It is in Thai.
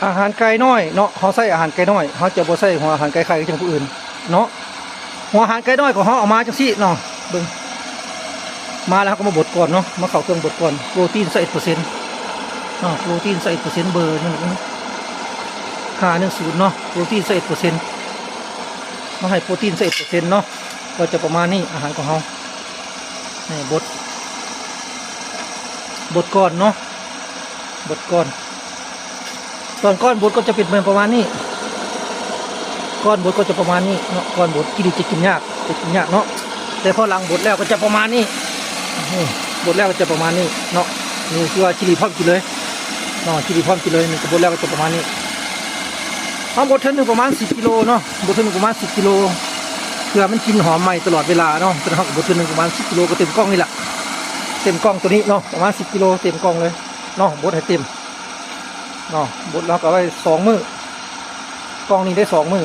อาหารไก่น้อยเนาะเขาใส่อาหารไก่น้อยเขาจะบ่ใส่หัวอาหารไก่ไข่จังผู้อื่นเนาะหัวอาหารไก่น้อยของเขาเอามาจังซี่เนาะเบิ่งมาแล้วก็มาบดก่อนเนาะมาเข้าเครื่องบดก่อนโปรตีนใส่1%โปรตีนใส่1%เบอร์510เนาะโปรตีนใส่1%มาให้โปรตีนใส่1%เนาะก็จะประมาณนี้อาหารของเขานี่บดก่อนเนาะบดก่อนตอนก้อนบดก็จะเป็นประมาณนี้ก้อนบดก็จะประมาณนี้เนาะก้อนบดกินจะกินยากเนาะแต่พอหลังบดแล้วก็จะประมาณนี้บดแล้วก็จะประมาณนี้เนาะนี่คือว่าชิลีพร้อมกินเลยเนาะชิลีพร้อมกินเลยนี่ก็บดแล้วก็จะประมาณนี้เอาบดเท่านึงประมาณ10 กิโลเนาะบดเท่านึงประมาณ10 กิโลเพื่อมันกินหอมใหม่ตลอดเวลาเนาะแต่ถ้าบดเท่านึงประมาณ10 กิโลก็เต็มกล้องนี่แหละเต็มกล้องตัวนี้เนาะประมาณ10 กิโลเต็มกล้องเลยเนาะบดให้เต็มเนาะบดแล้วก็ไว้2 มื้อกล้องนี้ได้2 มื้อ